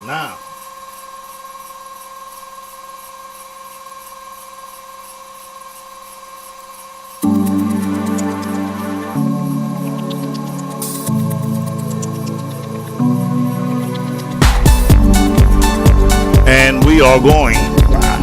Now, and we are going live.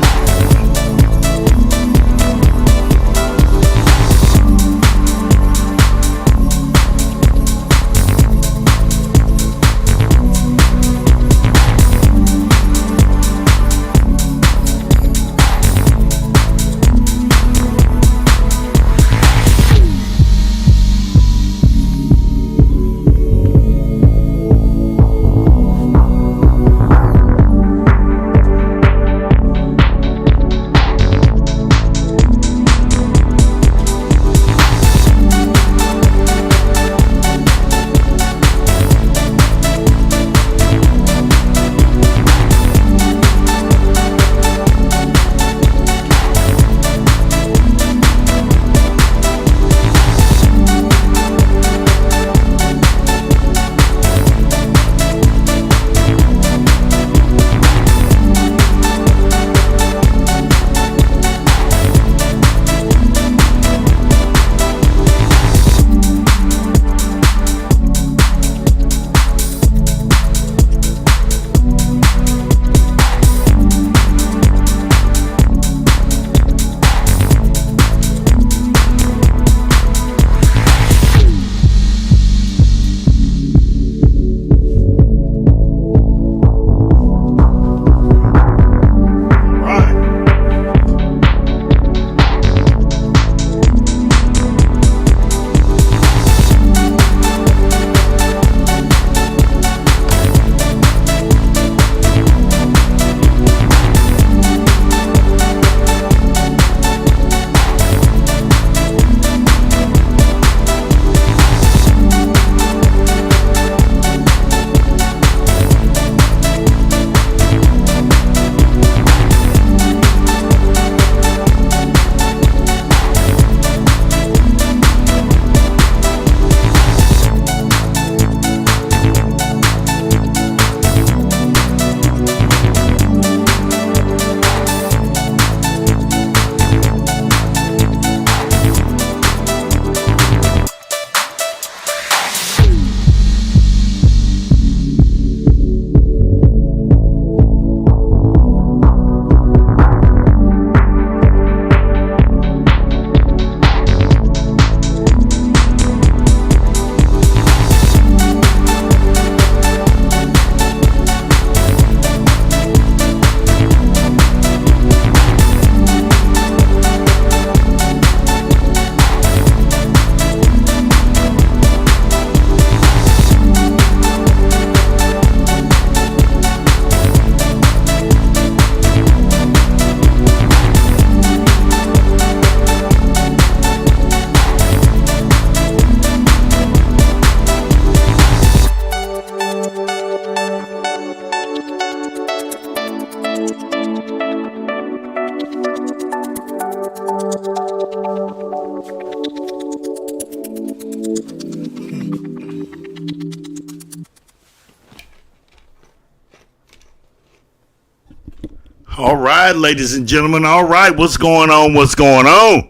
All right, ladies and gentlemen. All right, what's going on? What's going on?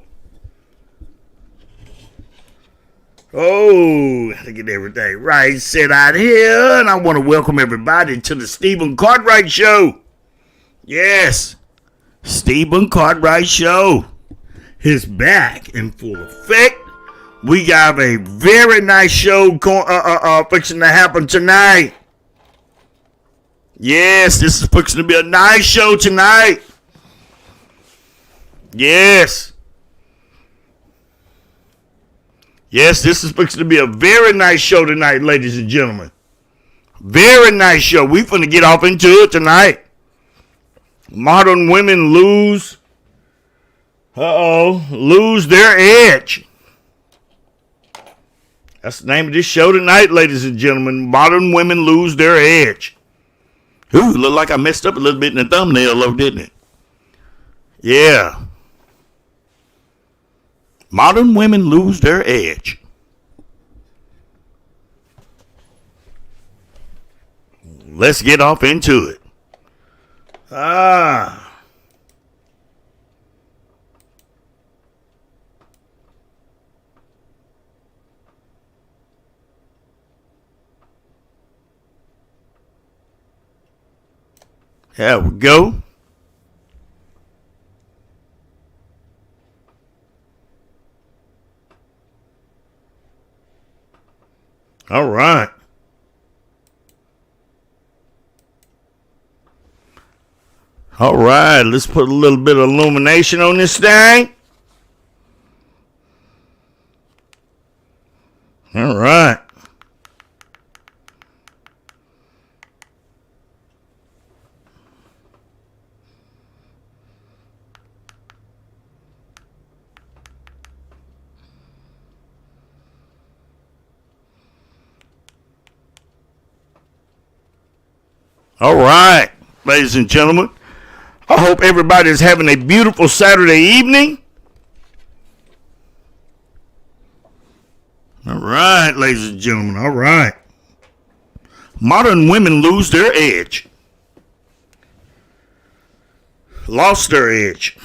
Oh, to get everything right set out here, and I want to welcome everybody to the Stephen Cartwright Show. Yes, Stephen Cartwright Show is back in full effect. We got a very nice show fixing to happen tonight. Yes, this is fixing to be a nice show tonight. Yes. Yes, this is fixing to be a very nice show tonight, ladies and gentlemen. Very nice show. We finna get off into it tonight. Modern women lose their edge. That's the name of this show tonight, ladies and gentlemen. Modern women lose their edge. Ooh, looked like I messed up a little bit in the thumbnail, though, didn't it? Yeah. Modern women lose their edge. let's get off into it. There we go. All right. All right, let's put a little bit of illumination on this thing. All right. All right, ladies and gentlemen. I hope everybody is having a beautiful Saturday evening. All right, ladies and gentlemen. All right. Modern women lose their edge. Lost their edge.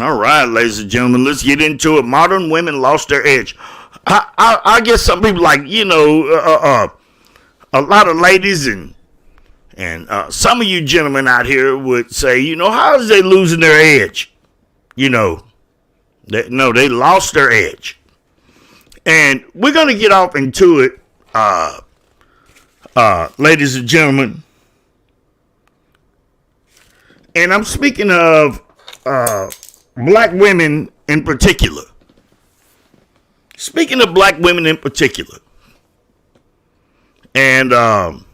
All right, ladies and gentlemen. Let's get into it. Modern women lost their edge. I guess some people like, a lot of ladies and some of you gentlemen out here would say, how is they losing their edge? They lost their edge. And we're going to get off into it, ladies and gentlemen. And I'm speaking of black women in particular. Speaking of black women in particular, and I'm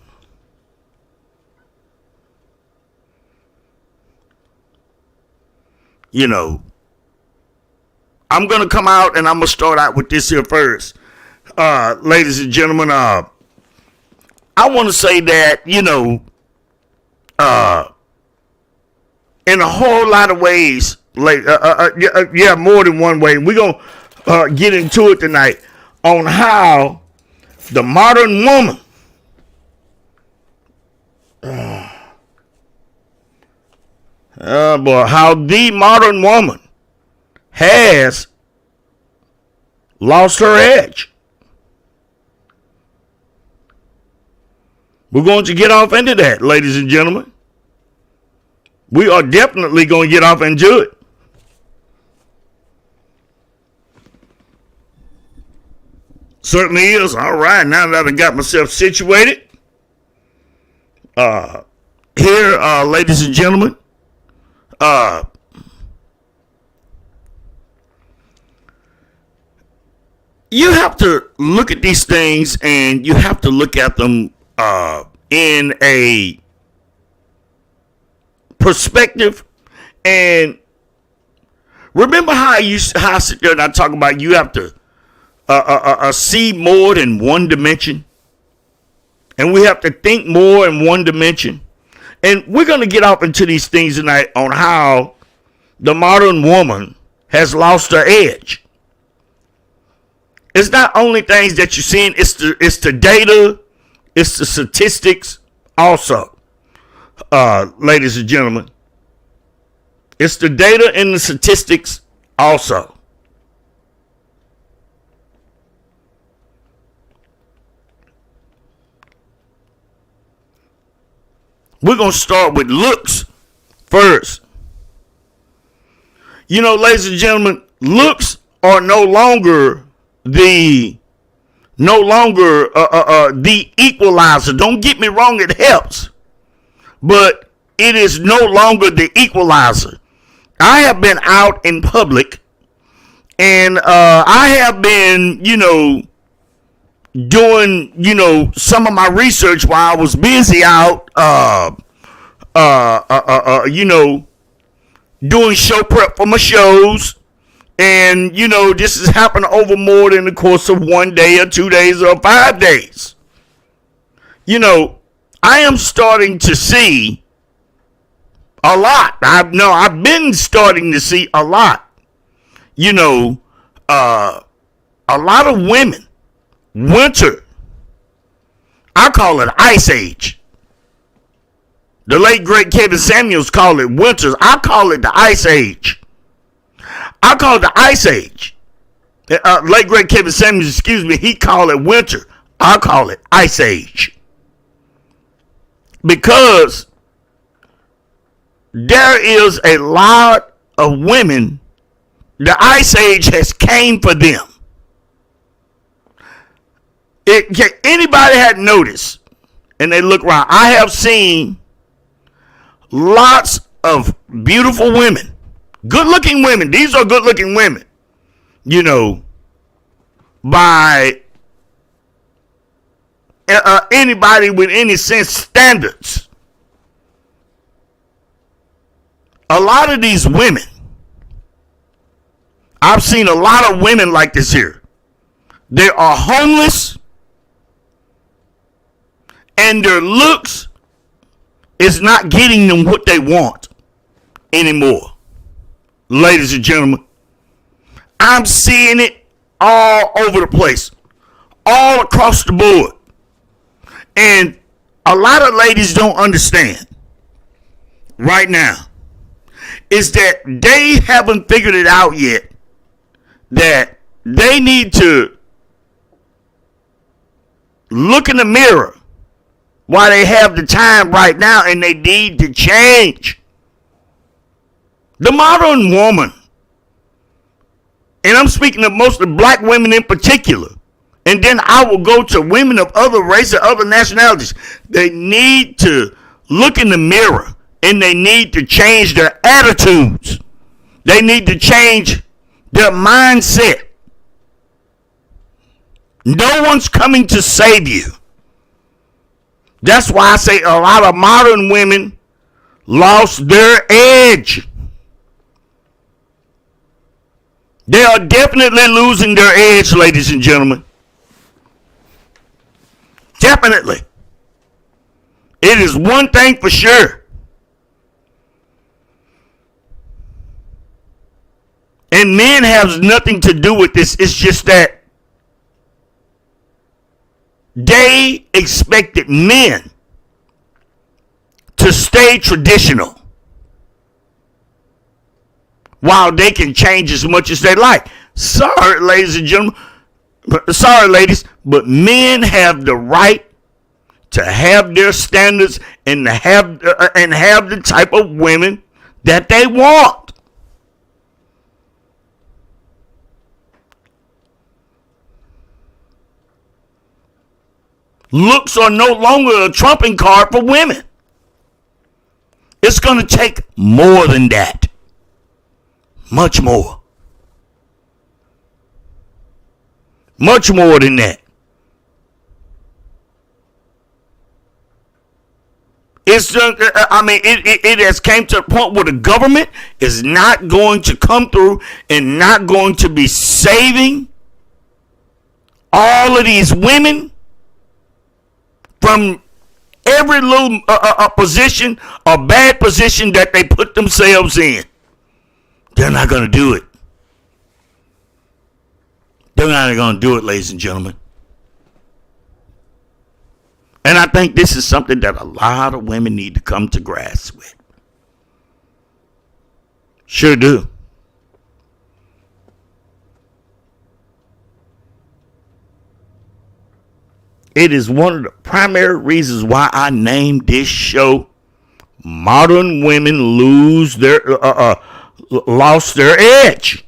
going to come out and I'm going to start out with this here first. Ladies and gentlemen, I want to say that, in a whole lot of ways, more than one way. We're going to get into it tonight on how the modern woman how the modern woman has lost her edge. We're going to get off into that, ladies and gentlemen. We are definitely going to get off into it. Certainly is. All right, now that I got myself situated, here, ladies and gentlemen, you have to look at these things, and you have to look at them in a perspective. And remember how I sit there and I talk about you have to see more than one dimension, and we have to think more in one dimension. And we're going to get off into these things tonight on how the modern woman has lost her edge. It's not only things that you're seeing, it's the data, it's the statistics also, ladies and gentlemen. It's the data and the statistics also. We're going to start with looks first. Ladies and gentlemen, looks are no longer the equalizer. Don't get me wrong, it helps. But it is no longer the equalizer. I have been out in public, and I have been, doing, some of my research while I was busy out, doing show prep for my shows. And, this has happened over more than the course of 1 day or 2 days or 5 days. I am starting to see a lot. I've been starting to see a lot, a lot of women, winter, I call it ice age. The late great Kevin Samuels called it winters. I call it the ice age. I call it the ice age. Late great Kevin Samuels, he called it winter. I call it ice age. Because there is a lot of women, the ice age has came for them. Anybody had noticed, and they look around, I have seen lots of beautiful women, good looking women. These are good looking women, by anybody with any sense standards. A lot of these women, I've seen a lot of women like this here. They are homeless, and their looks is not getting them what they want anymore. Ladies and gentlemen, I'm seeing it all over the place, all across the board. And a lot of ladies don't understand right now is that they haven't figured it out yet that they need to look in the mirror while they have the time right now, and they need to change. The modern woman, and I'm speaking of most of black women in particular, and then I will go to women of other races, other nationalities. They need to look in the mirror, and they need to change their attitudes. They need to change their mindset. No one's coming to save you. That's why I say a lot of modern women lost their edge. They are definitely losing their edge, ladies and gentlemen. Definitely. It is one thing for sure. And men have nothing to do with this. It's just that they expected men to stay traditional while they can change as much as they like. Sorry, ladies and gentlemen. Sorry, ladies, but men have the right to have their standards and to have the type of women that they want. Looks are no longer a trumping card for women. It's going to take more than that. Much more. Much more than that. It has came to a point where the government is not going to come through and not going to be saving all of these women from every little position or bad position that they put themselves in. They're not going to do it. They're not going to do it, ladies and gentlemen. And I think this is something that a lot of women need to come to grasp with. Sure do. It is one of the primary reasons why I named this show Modern Women Lost Their Edge.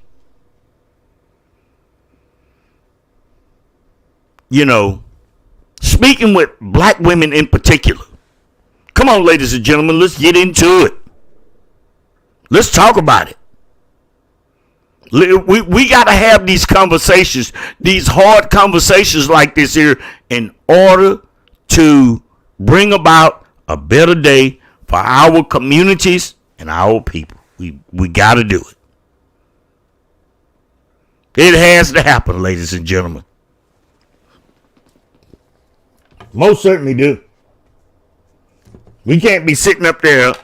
Speaking with black women in particular. Come on, ladies and gentlemen, let's get into it. Let's talk about it. We got to have these conversations, these hard conversations like this here, in order to bring about a better day for our communities and our people. We got to do it. It has to happen, ladies and gentlemen. Most certainly do. We can't be sitting up there,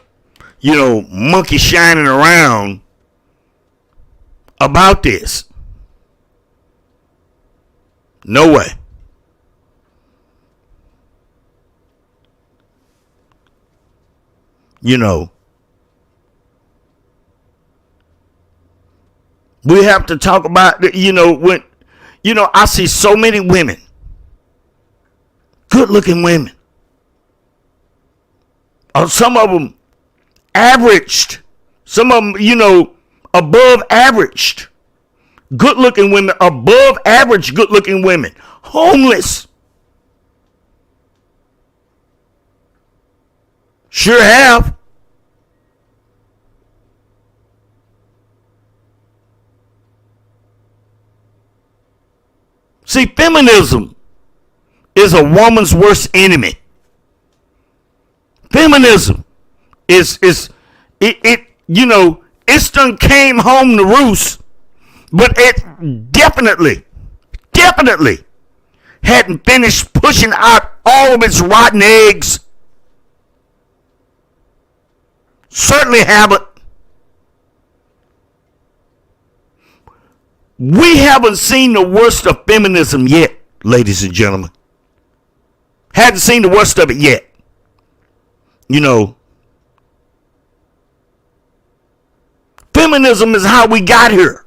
monkey shining around about this. No way. You know, we have to talk about, when, I see so many women, good looking women. Some of them averaged, some of them, above averaged. Good looking women, above average good looking women, homeless. Sure have. See, feminism is a woman's worst enemy. Feminism it's done came home to roost, but it definitely hadn't finished pushing out all of its rotten eggs. Certainly haven't. We haven't seen the worst of feminism yet, ladies and gentlemen. Hadn't seen the worst of it yet. Feminism is how we got here.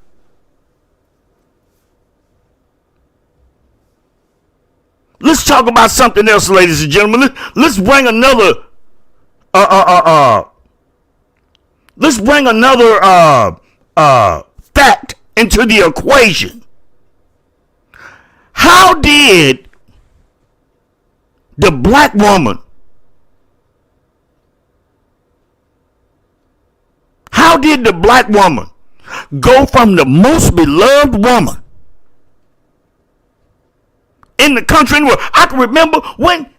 Let's talk about something else, ladies and gentlemen. Let's bring another fact into the equation. How did the black woman go from the most beloved woman in the country and the world? I can remember when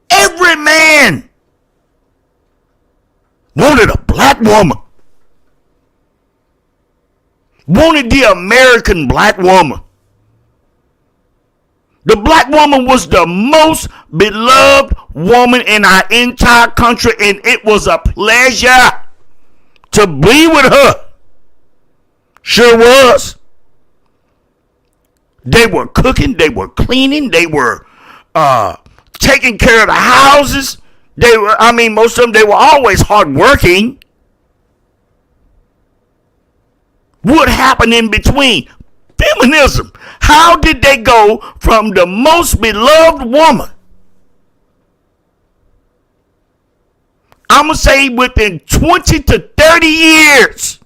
every man wanted a black woman. Wanted the American black woman. The black woman was the most beloved woman in our entire country, and it was a pleasure to be with her. Sure was. They were cooking, they were cleaning, they were taking care of the houses. Most of them, they were always hardworking. What happened in between? Feminism. How did they go from the most beloved woman, I'm going to say within 20 to 30 years,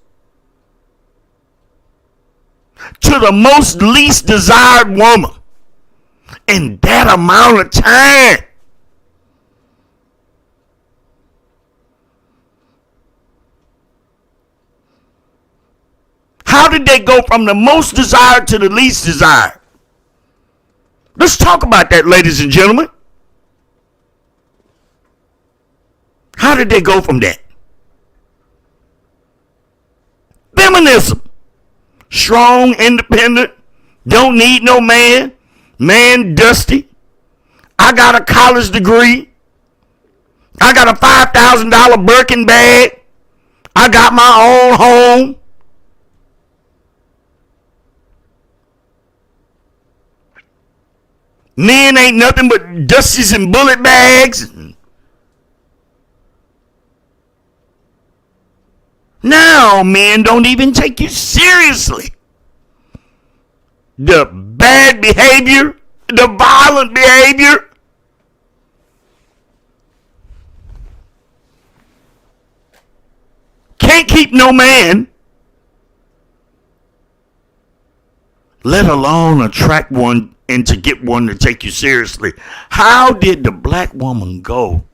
to the most least desired woman in that amount of time? How did they go from the most desired to the least desired? Let's talk about that, ladies and gentlemen. How did they go from that? Feminism. Strong, independent, don't need no man. Man dusty. I got a college degree. I got a $5,000 Birkin bag. I got my own home. Men ain't nothing but dusties and bullet bags. Now men don't even take you seriously. The bad behavior, the violent behavior. Can't keep no man, let alone attract one and to get one to take you seriously. How did the black woman go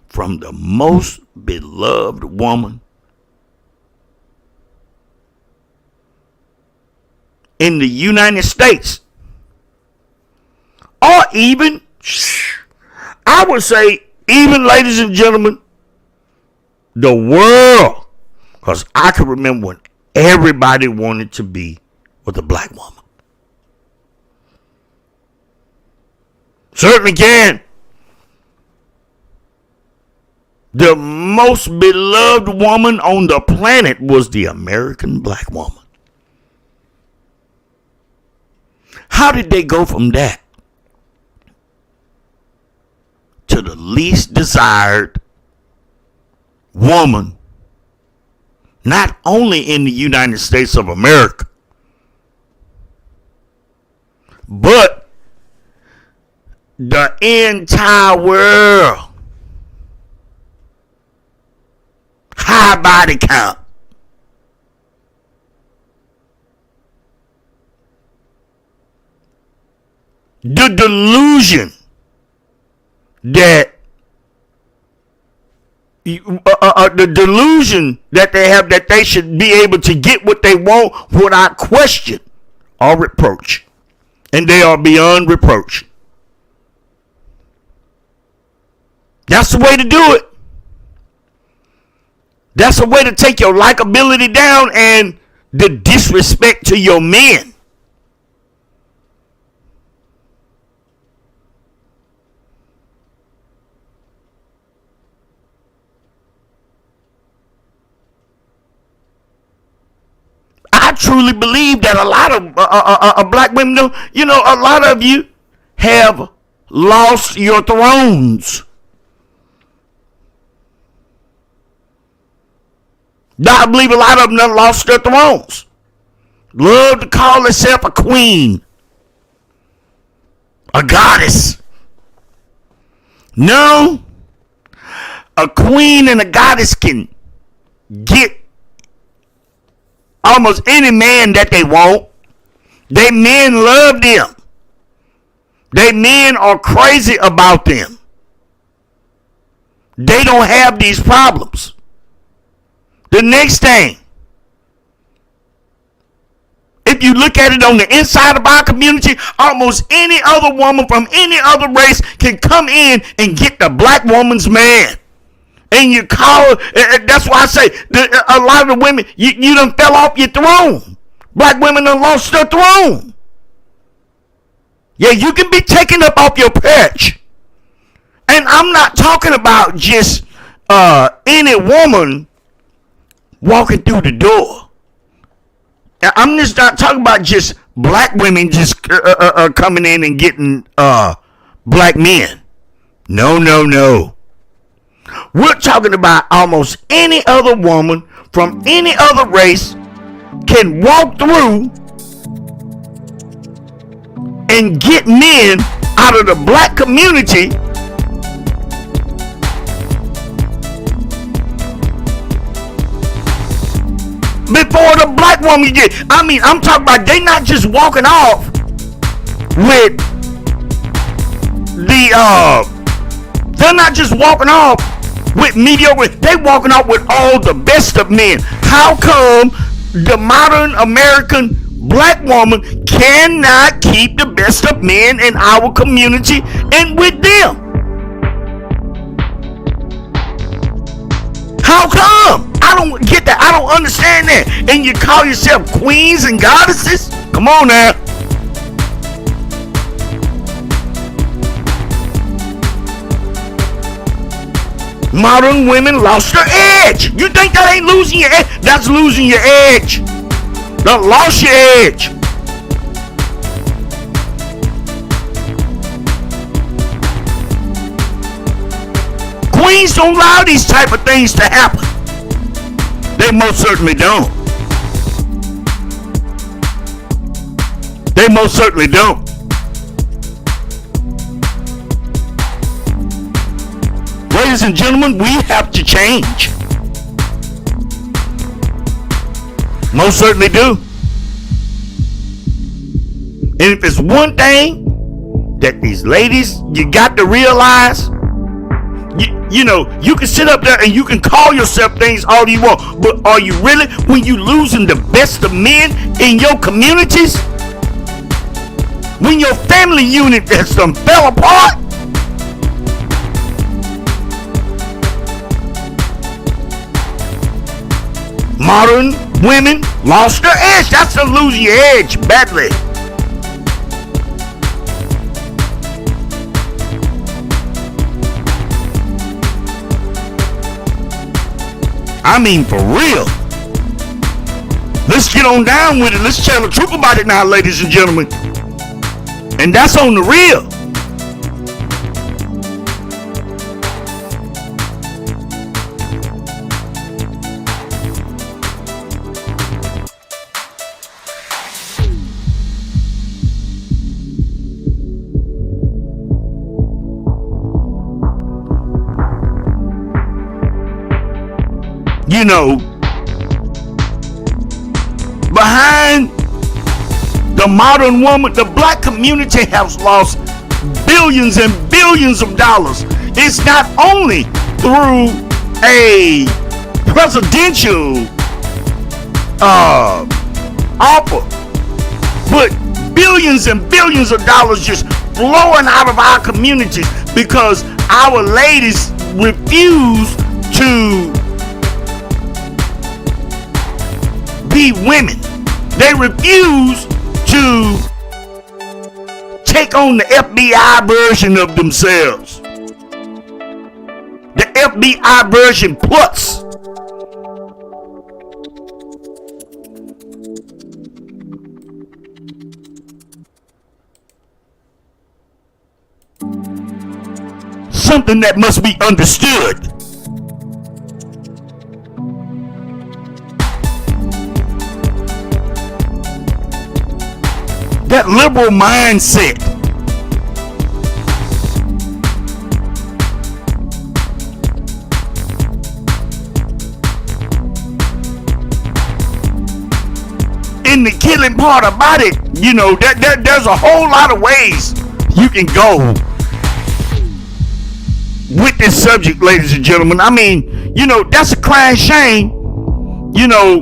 from the most beloved woman in the United States, or even, I would say, even, ladies and gentlemen, the world? Because I can remember when everybody wanted to be with a black woman. Certainly can. The most beloved woman on the planet was the American black woman. How did they go from that to the least desired woman, not only in the United States of America, but the entire world? High body count. The delusion that the delusion that they have that they should be able to get what they want without question or reproach, and they are beyond reproach. That's the way to do it. That's a way to take your likability down and the disrespect to your men. I truly believe that a lot of black women, a lot of you have lost your thrones. I believe a lot of them done lost their thrones. Love to call herself a queen, a goddess. No, a queen and a goddess can get almost any man that they want. They men love them. They men are crazy about them. They don't have these problems. The next thing, if you look at it on the inside of our community, almost any other woman from any other race can come in and get the black woman's man. And you call, that's why I say, a lot of the women, you done fell off your throne. Black women done lost their throne. Yeah, you can be taken up off your perch. And I'm not talking about just any woman walking through the door. I'm just not talking about just black women just coming in and getting black men. No. We're talking about almost any other woman from any other race can walk through and get men out of the black community before the black woman get. I'm talking about they not just walking off with they're not just walking off with mediocre. They walking off with all the best of men. How come the modern American black woman cannot keep the best of men in our community and with them? How come? I don't get that. I don't understand that. And you call yourself queens and goddesses? Come on now. Modern women lost their edge. You think that ain't losing your edge? That's losing your edge. Don't lost your edge. Queens don't allow these type of things to happen. They most certainly don't. They most certainly don't. Ladies and gentlemen, we have to change. Most certainly do. And if it's one thing that these ladies, you got to realize, you know, you can sit up there and you can call yourself things all you want, but are you really, when you losing the best of men in your communities, when your family unit has some fell apart? Modern women lost their edge. That's to lose your edge badly. I mean, for real. Let's get on down with it. Let's tell the truth about it now, ladies and gentlemen. And that's on the real. You know, behind the modern woman, the black community has lost billions and billions of dollars. It's not only through a presidential offer, but billions and billions of dollars just flowing out of our communities because our ladies refuse to be women. They refuse to take on the FBI version of themselves. The FBI version plus. Something that must be understood. That liberal mindset. And the killing part about it, you know, there's a whole lot of ways you can go with this subject, ladies and gentlemen. I mean, you know, that's a crying shame, you know,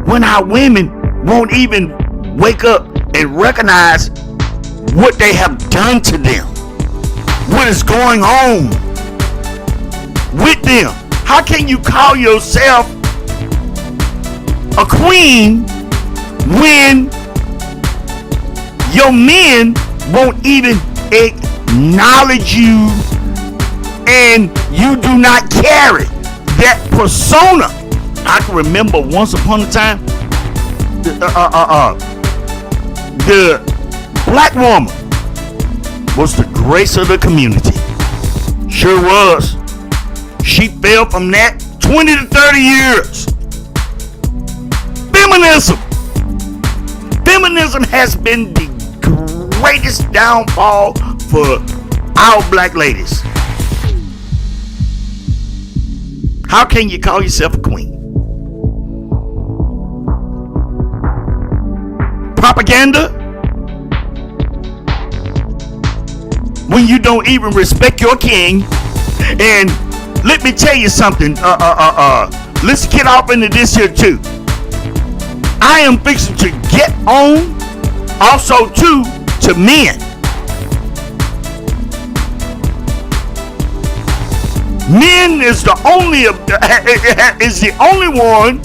when our women won't even wake up and recognize what they have done to them, what is going on with them. How can you call yourself a queen when your men won't even acknowledge you and you do not carry that persona? I can remember once upon a time, the black woman was the grace of the community. Sure was. She fell from that 20 to 30 years. Feminism has been the greatest downfall for our black ladies. How can you call yourself a queen? Propaganda when you don't even respect your king. And let me tell you something, let's get off into this here too. I am fixing to get on also too to men. Men is the only one,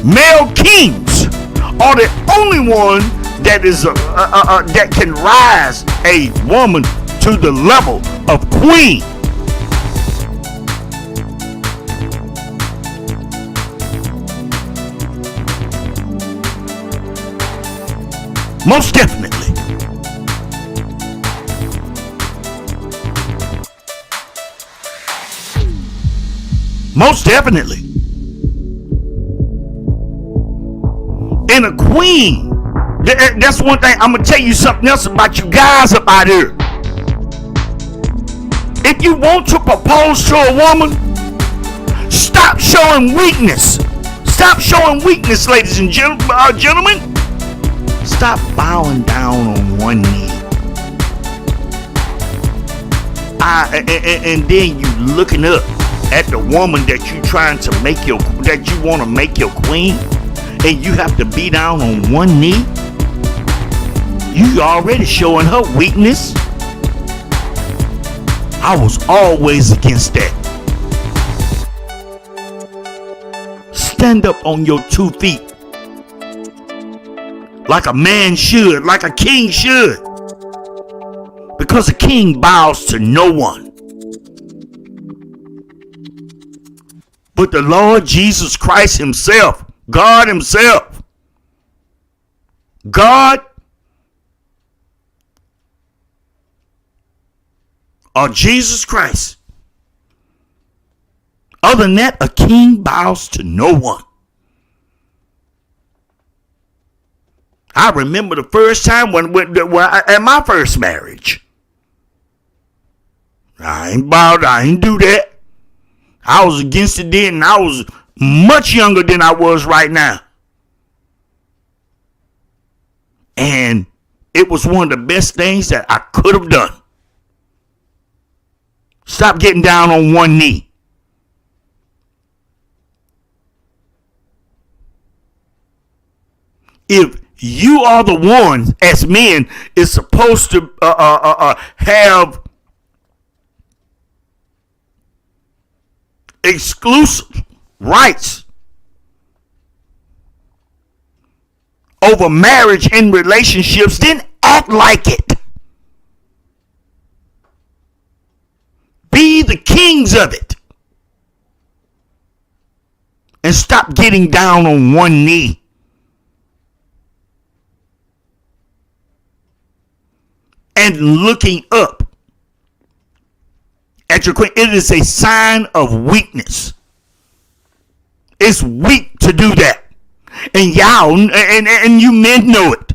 male kings are the only one that is that can rise a woman to the level of queen. Most definitely. Most definitely. And a queen, that's one thing. I'm going to tell you something else about you guys up out here. If you want to propose to a woman, stop showing weakness. Stop showing weakness, ladies and gentlemen. Stop bowing down on one knee. And then you looking up at the woman that you trying to make that you want to make your queen, and you have to be down on one knee. You already showing her weakness. I was always against that. Stand up on your 2 feet. Like a man should, like a king should. Because a king bows to no one but the Lord Jesus Christ himself, God himself. God or Jesus Christ. Other than that, a king bows to no one. I remember the first time when at my first marriage. I ain't do that. I was against it then, and I was much younger than I was right now. And it was one of the best things that I could have done. Stop getting down on one knee. If you are the ones, as men, is supposed to have exclusive rights over marriage and relationships, then act like it. Be the kings of it. And stop getting down on one knee. And looking up at your queen. It is a sign of weakness. It's weak to do that. And y'all, and you men know it.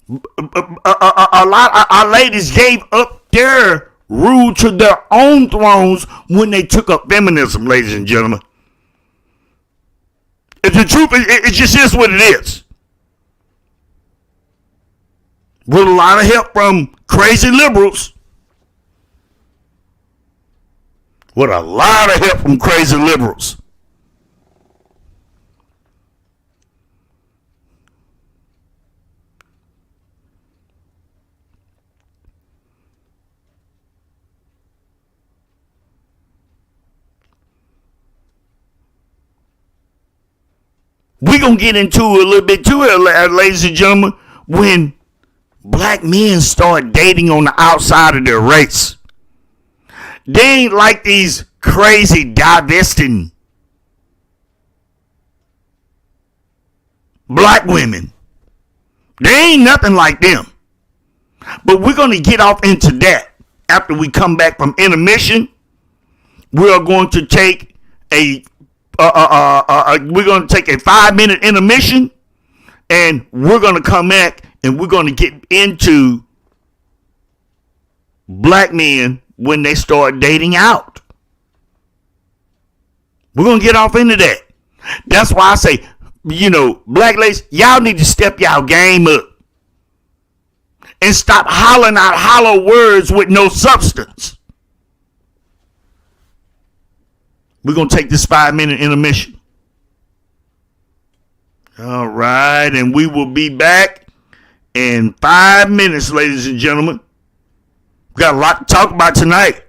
A lot of our ladies gave up their rule to their own thrones when they took up feminism, ladies and gentlemen. The truth, it just is what it is. With a lot of help from crazy liberals. With a lot of help from crazy liberals. We're going to get into a little bit too, ladies and gentlemen, when black men start dating on the outside of their race. They ain't like these crazy divesting black women. They ain't nothing like them. But we're going to get off into that after we come back from intermission. We are going to take a 5-minute intermission, and we're going to come back and we're going to get into black men when they start dating out. We're going to get off into that. That's why I say, black ladies, y'all need to step y'all game up and stop hollering out hollow words with no substance. We're going to take this 5-minute intermission. All right. And we will be back in 5 minutes, ladies and gentlemen. We got a lot to talk about tonight.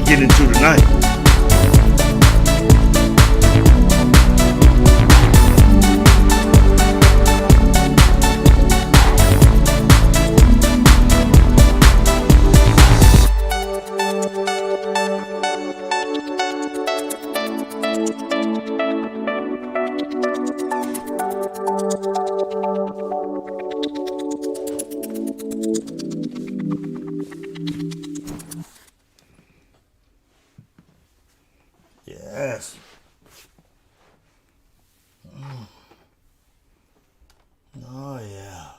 get into tonight. Yes. Oh, yeah.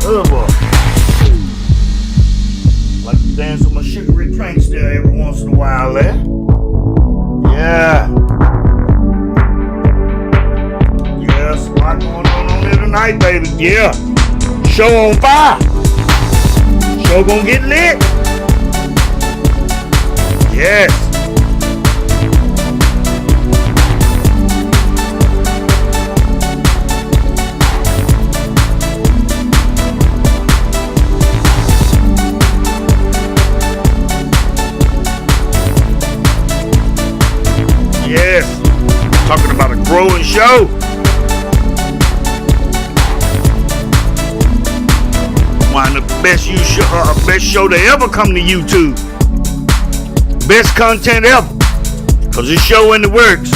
Oh boy. Like to dance with my sugary drinks there every once in a while there. Yeah. Yes, a lot going on there tonight, baby. Yeah. Show on fire. Show gonna get lit. Yes. Yes, talking about a growing show. One of the best show to ever come to YouTube. Best content ever. Cause this show in the works.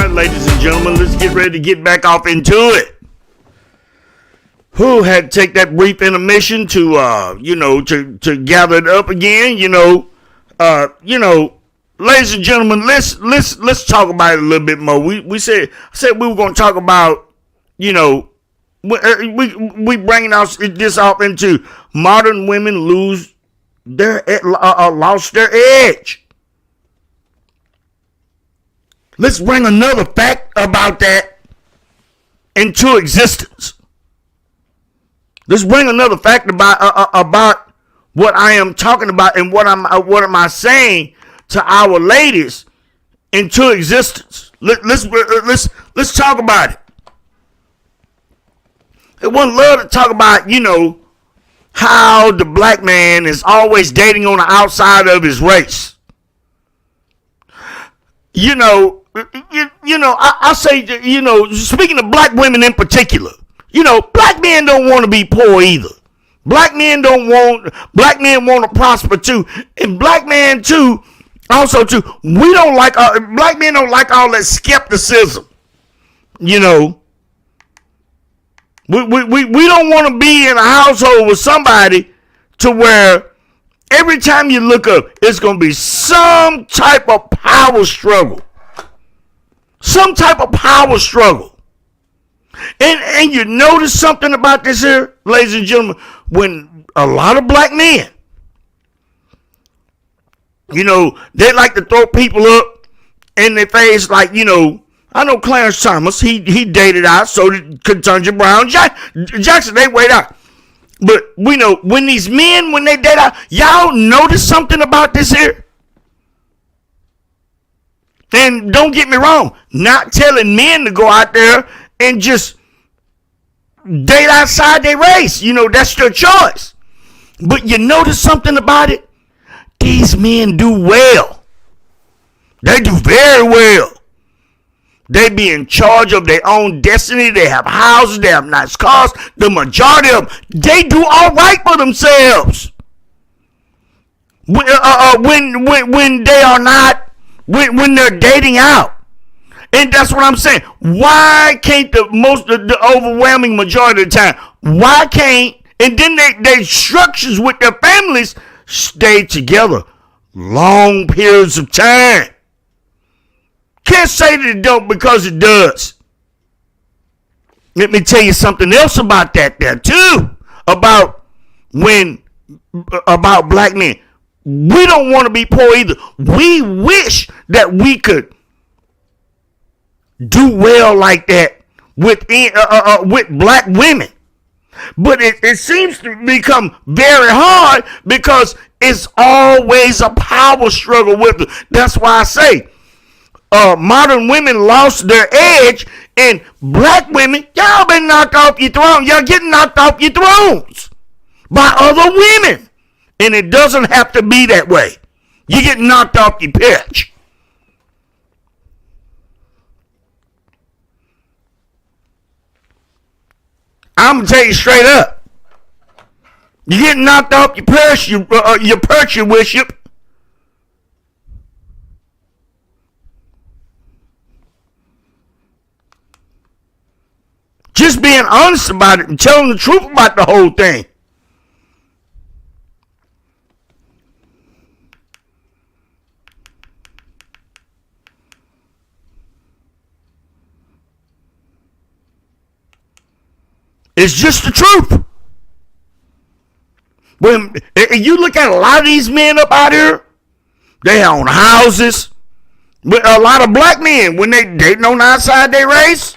Ladies and gentlemen, let's get ready to get back off into it. Who had to take that brief intermission to to gather it up again, ladies and gentlemen, let's talk about it a little bit more. I said we were going to talk about, we bringing this off into modern women lost their edge. Let's bring another fact about that into existence. Let's bring another fact about what I am talking about and what am I saying to our ladies into existence. Let's talk about it. They would love to talk about, how the black man is always dating on the outside of his race. I say, speaking of black women in particular, black men don't want to be poor either. Black men want to prosper too. And black men too, also too, black men don't like all that skepticism. We don't want to be in a household with somebody to where every time you look up, it's going to be some type of power struggle. Some type of power struggle. And you notice something about this here, ladies and gentlemen, when a lot of black men, they like to throw people up in their face like, I know Clarence Thomas, he dated out, so did Ketanji Brown Jackson, they wait out. But we know when these men, when they date out, y'all notice something about this here? And don't get me wrong, not telling men to go out there and just date outside their race. That's their choice. But you notice something about it? These men do well. They do very well. They be in charge of their own destiny. They have houses. They have nice cars. The majority of them, they do all right for themselves. When they are not, when they're dating out. And that's what I'm saying. Why can't the overwhelming majority of the time, why can't, and then they structures with their families stay together long periods of time? Can't say that it don't, because it does. Let me tell you something else about that there too. About black men. We don't want to be poor either. We wish that we could do well like that with black women. But it seems to become very hard because it's always a power struggle with them. That's why I say modern women lost their edge, and black women, y'all been knocked off your throne. Y'all getting knocked off your thrones by other women. And it doesn't have to be that way. You get knocked off your perch. I'm going to tell you straight up. You get knocked off your perch, your perch, your worship. Just being honest about it and telling the truth about the whole thing. It's just the truth. When you look at a lot of these men up out here, they own houses. But a lot of black men, when they dating on the outside their race,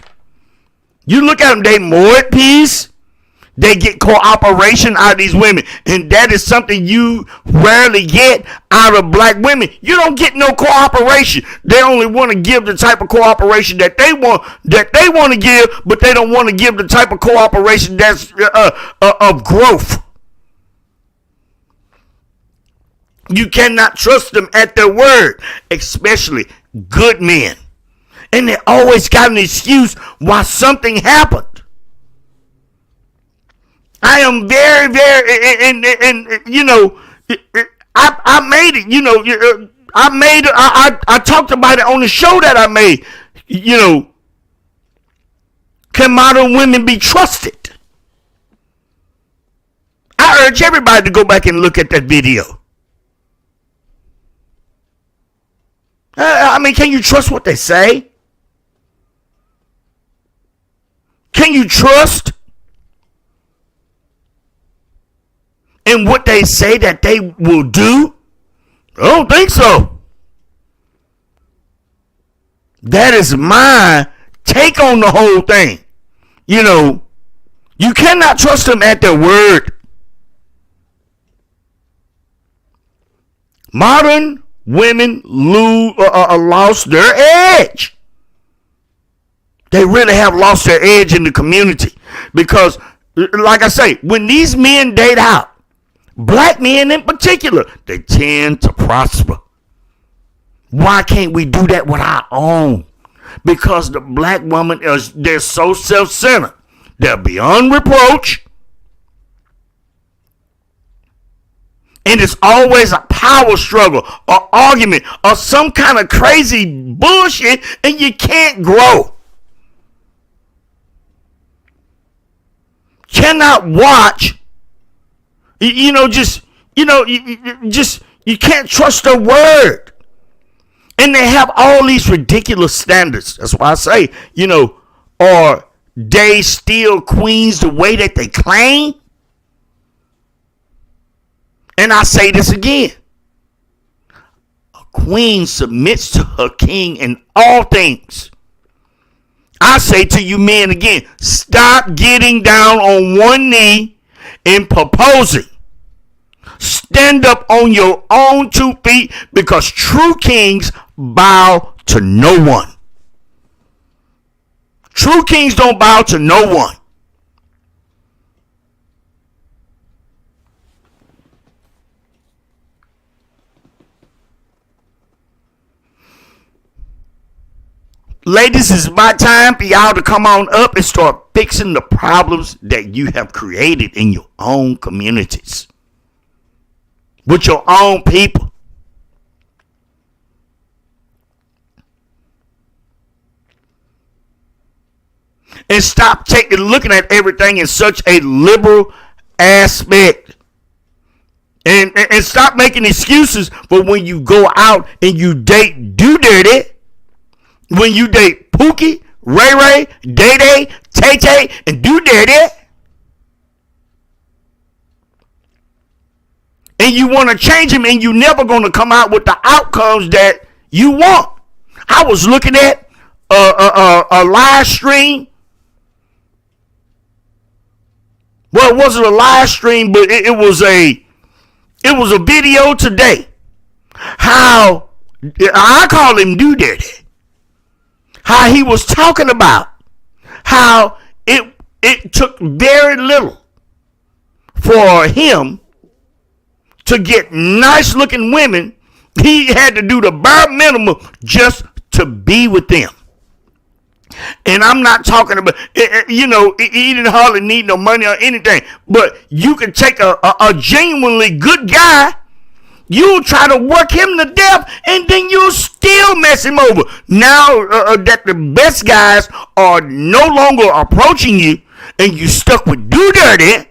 you look at them, they more at peace. They get cooperation out of these women. And that is something you rarely get out of black women. You don't get no cooperation. They only want to give the type of cooperation that they want to give, but they don't want to give the type of cooperation that's of growth. You cannot trust them at their word, especially good men. And they always got an excuse why something happened. I am very, very, and you know, I made it, you know, I talked about it on the show that I made, you know, can modern women be trusted? I urge everybody to go back and look at that video. I mean, can you trust what they say? Can you trust in what they say that they will do? I don't think so. That is my take on the whole thing. You know, you cannot trust them at their word. Modern women lost their edge. They really have lost their edge in the community. Because, like I say, when these men date out, black men in particular, they tend to prosper. Why can't we do that with our own? Because the black woman, they're so self-centered. They're beyond reproach. And it's always a power struggle or argument or some kind of crazy bullshit, and you can't grow. Cannot watch. You can't trust their word. And they have all these ridiculous standards. That's why I say, you know, are they still queens the way that they claim? And I say this again. A queen submits to her king in all things. I say to you men again, stop getting down on one knee and proposing. Stand up on your own 2 feet, because true kings bow to no one. True kings don't bow to no one. Ladies, it's my time for y'all to come on up and start fixing the problems that you have created in your own communities. With your own people. and stop looking at everything in such a liberal aspect. And stop making excuses for when you go out and you date Do Dirty, when you date Pookie, Ray Ray, Day Day, Tay Tay, and Do Dirty. And you want to change them, and you're never going to come out with the outcomes that you want. I was looking at a live stream. Well, it wasn't a live stream, but it was a video today. How I call him Do Dirty. How he was talking about how it took very little for him to get nice looking women. He had to do the bare minimum just to be with them. And I'm not talking about, he didn't hardly need no money or anything. But you can take a genuinely good guy, you'll try to work him to death, and then you'll still mess him over. Now that the best guys are no longer approaching you, and you stuck with Do Dirty,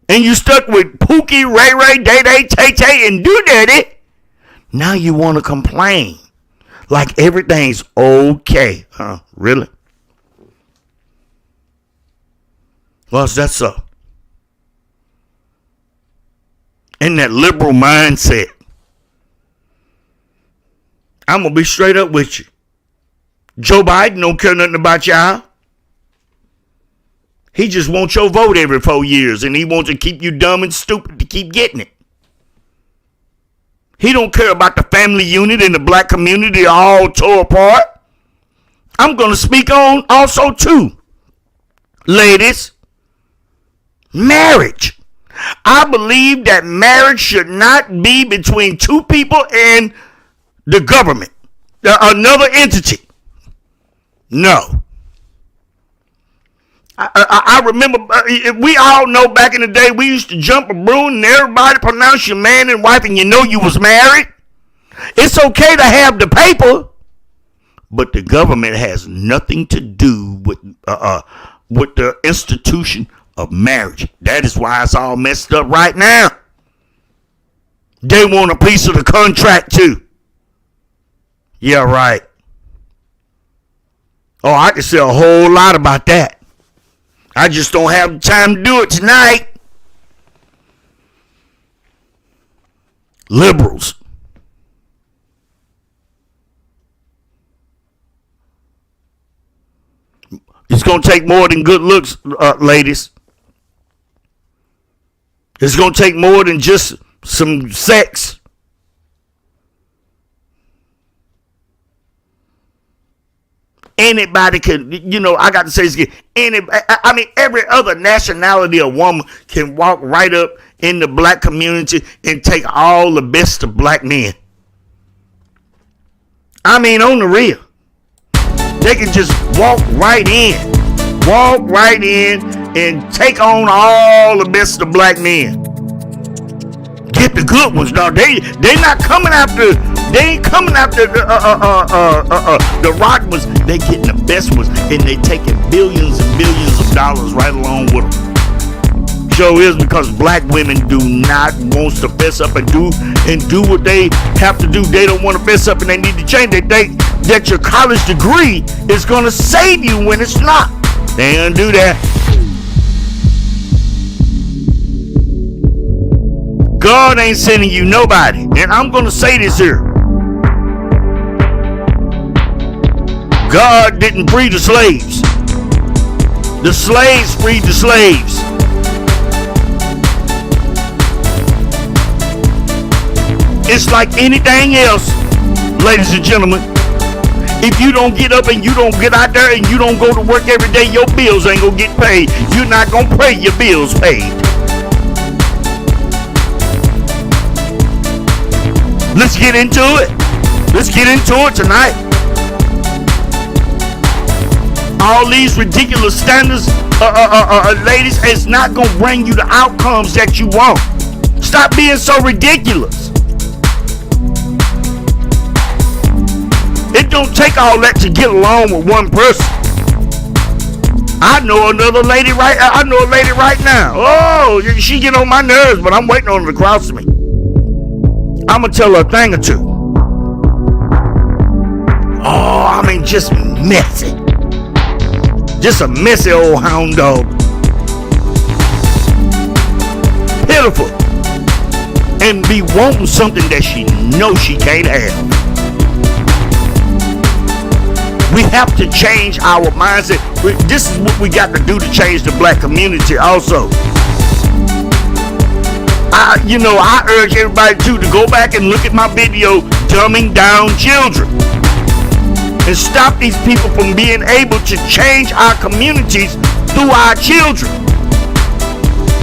and you stuck with Pookie, Ray Ray, Day Day, Tay Tay, and Do Dirty, now you want to complain like everything's okay. Huh? Really? Well, that's so. In that liberal mindset. I'm going to be straight up with you. Joe Biden don't care nothing about y'all. He just wants your vote every 4 years, and he wants to keep you dumb and stupid to keep getting it. He don't care about the family unit and the black community all tore apart. I'm going to speak on also too, ladies, marriage. I believe that marriage should not be between two people and the government, another entity. No. I remember, we all know back in the day, we used to jump a broom and everybody pronounced you man and wife and you know you was married. It's okay to have the paper, but the government has nothing to do with the institution of marriage. That is why it's all messed up right now. They want a piece of the contract too. Yeah, right. Oh, I can say a whole lot about that. I just don't have time to do it tonight. Liberals. It's going to take more than good looks, ladies. It's going to take more than just some sex. Anybody can, I got to say this again. Every other nationality of woman can walk right up in the black community and take all the best of black men. On the real. They can just walk right in and take on all the best of black men. Get the good ones, dog. They not coming after. They ain't coming after the rock ones. They getting the best ones, and they taking billions and billions of dollars right along with them. Show is because black women do not want to fess up and do what they have to do. They don't want to fess up, and they need to change. They think that your college degree is going to save you when it's not. They ain't gonna do that. God ain't sending you nobody. And I'm going to say this here. God didn't free the slaves. The slaves freed the slaves. It's like anything else, ladies and gentlemen. If you don't get up and you don't get out there and you don't go to work every day, your bills ain't going to get paid. You're not going to pay your bills paid. Let's get into it. Let's get into it tonight. All these ridiculous standards, ladies, it's not going to bring you the outcomes that you want. Stop being so ridiculous. It don't take all that to get along with one person. I know another lady I know a lady right now. Oh, she get on my nerves, but I'm waiting on her to cross me. I'm gonna tell her a thing or two. Oh, I mean, just messy. Just a messy old hound dog. Pitiful. And be wanting something that she knows she can't have. We have to change our mindset. This is what we got to do to change the black community also. I urge everybody to go back and look at my video, Dumbing Down Children. And stop these people from being able to change our communities through our children.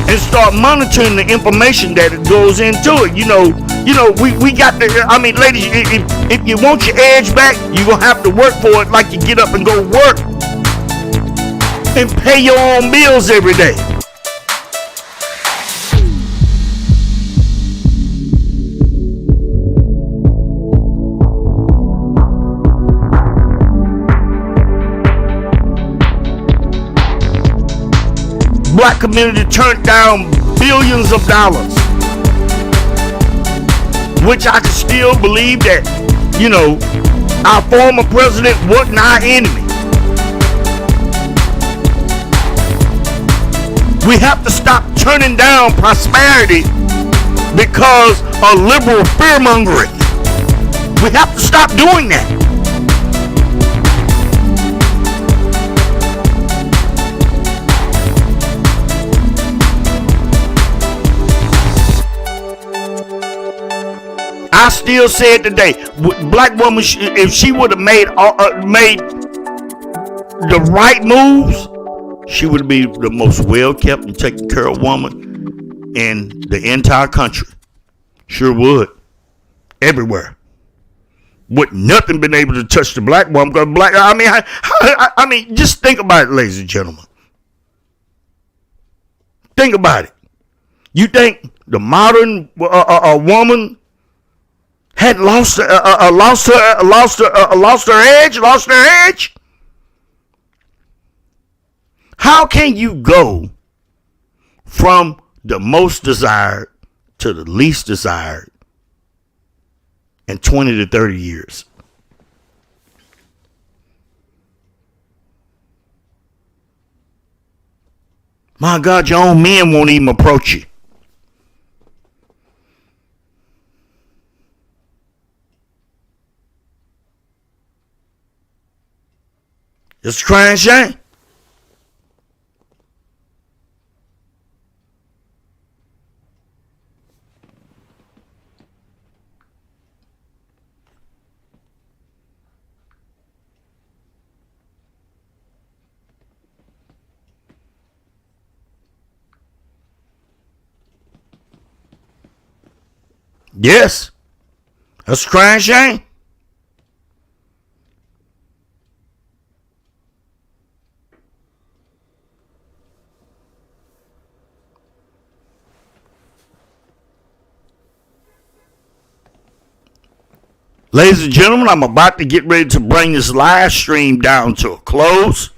And start monitoring the information that goes into it. We got to, ladies, if you want your edge back, you're going to have to work for it like you get up and go work. And pay your own bills every day. Black community turned down billions of dollars, which I can still believe that, our former president wasn't our enemy. We have to stop turning down prosperity because of liberal fear mongering. We have to stop doing that. I still say it today. Black woman, if she would have made the right moves, she would be the most well-kept and taken care of woman in the entire country. Sure would. Everywhere. Would nothing been able to touch the black woman because just think about it, ladies and gentlemen. Think about it. You think the modern woman had lost her edge? How can you go from the most desired to the least desired in 20 to 30 years? My God, your own men won't even approach you. It's a crying shame. Yes, that's a crying shame. Ladies and gentlemen, I'm about to get ready to bring this live stream down to a close.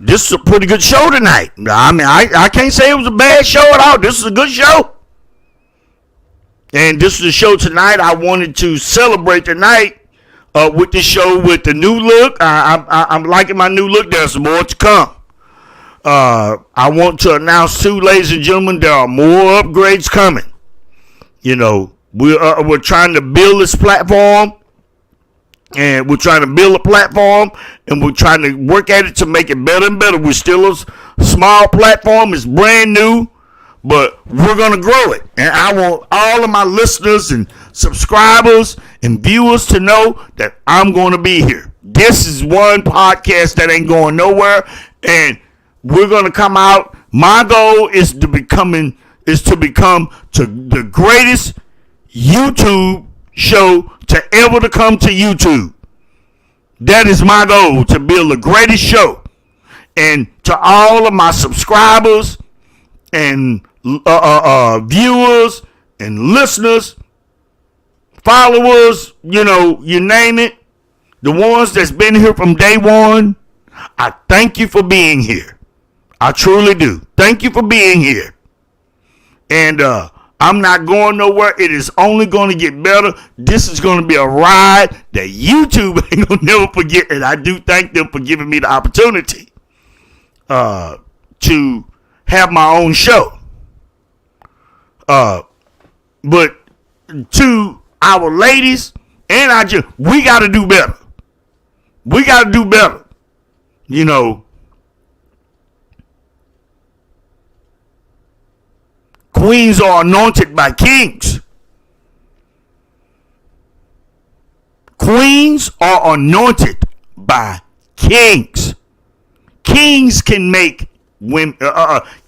This is a pretty good show tonight. I can't say it was a bad show at all. This is a good show. And this is a show tonight. I wanted to celebrate tonight with this show with the new look. I'm liking my new look. There's more to come. I want to announce too, ladies and gentlemen, there are more upgrades coming. We're trying to build this platform, and we're trying to build a platform, and we're trying to work at it to make it better and better. We're still a small platform. It's brand new, but we're going to grow it. And I want all of my listeners and subscribers and viewers to know that I'm going to be here. This is one podcast that ain't going nowhere, and we're going to come out. My goal is to become the greatest YouTube show to ever to come to YouTube. That is my goal, to build the greatest show. And to all of my subscribers and viewers and listeners, followers, you name it, the ones that's been here from day one, I thank you for being here. I truly do. Thank you for being here. And I'm not going nowhere. It is only going to get better. This is going to be a ride that YouTube ain't going to never forget. And I do thank them for giving me the opportunity to have my own show. But to our ladies, and we got to do better. We got to do better. You know, queens are anointed by kings. Queens are anointed by kings. Kings can make women.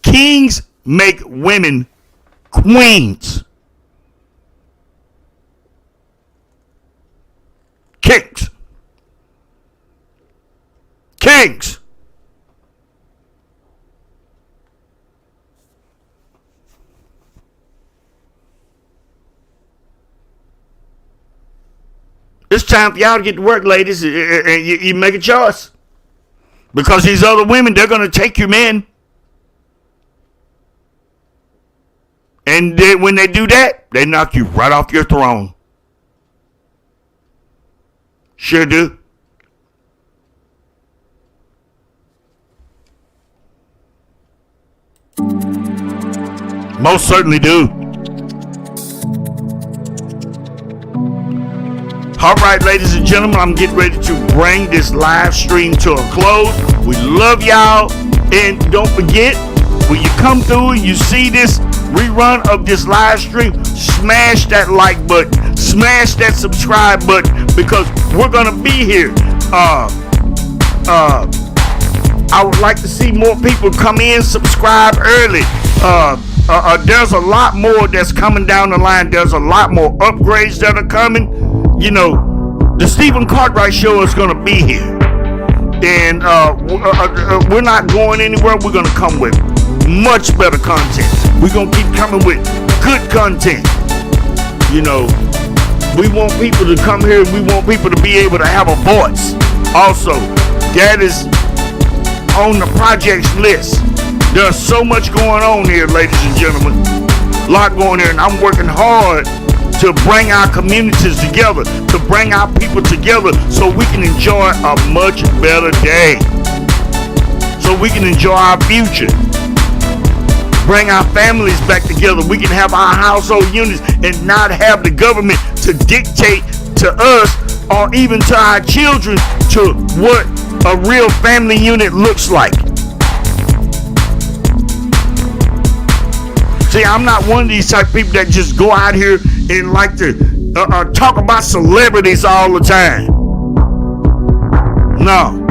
Kings make women queens. Kings. Kings. It's time for y'all to get to work, ladies, and you make a choice. Because these other women, they're going to take your men. And when they do that, they knock you right off your throne. Sure do. Most certainly do. All right, ladies and gentlemen, I'm getting ready to bring this live stream to a close. We love y'all. And don't forget, when you come through and you see this rerun of this live stream, smash that like button. Smash that subscribe button, because we're going to be here. I would like to see more people come in, subscribe early. There's a lot more that's coming down the line. There's a lot more upgrades that are coming. You know, the Stephen Cartwright Show is going to be here. And we're not going anywhere. We're going to come with much better content. We're going to keep coming with good content. You know, we want people to come here, and we want people to be able to have a voice. Also, that is on the projects list. There's so much going on here, ladies and gentlemen. A lot going here, and I'm working hard to bring our communities together, to bring our people together so we can enjoy a much better day. So we can enjoy our future. Bring our families back together. We can have our household units and not have the government to dictate to us or even to our children to what a real family unit looks like. See, I'm not one of these type of people that just go out here and like to talk about celebrities all the time. No.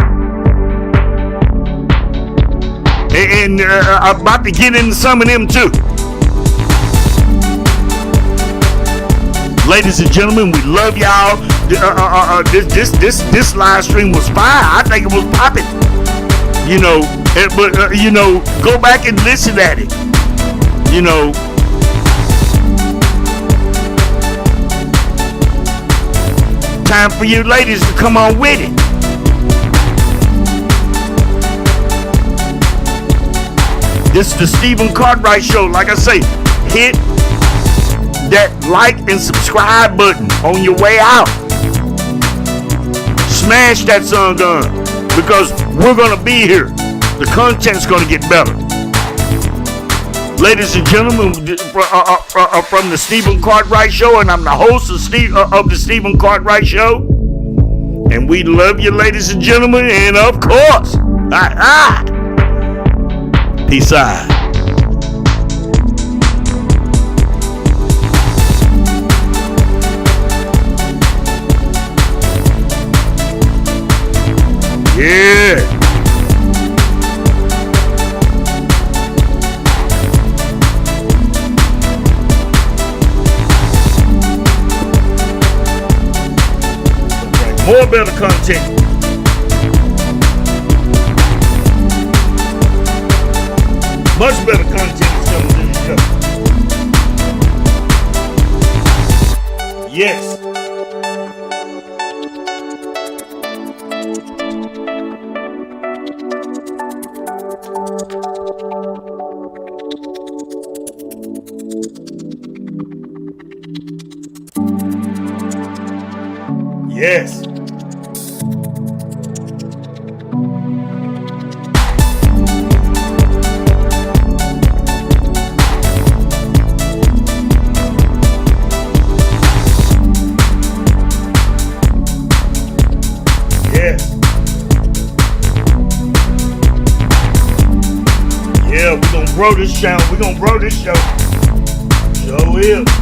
And I'm about to get into some of them too. Ladies and gentlemen, we love y'all. This live stream was fine. I think it was popping. You know, but you know, go back and listen at it. You know, time for you ladies to come on with it. This is the Stephen Cartwright Show. Like I say, hit that like and subscribe button on your way out. Smash that sun gun, because we're going to be here. The content's going to get better. Ladies and gentlemen, from the Stephen Cartwright Show, and I'm the host of the Stephen Cartwright Show. And we love you, ladies and gentlemen, and of course, peace out. Yeah. More better content. Much better content is coming in the show. Yes. Yes. Yes. Yeah, we're gonna grow this channel. We're gonna grow this show. Show will.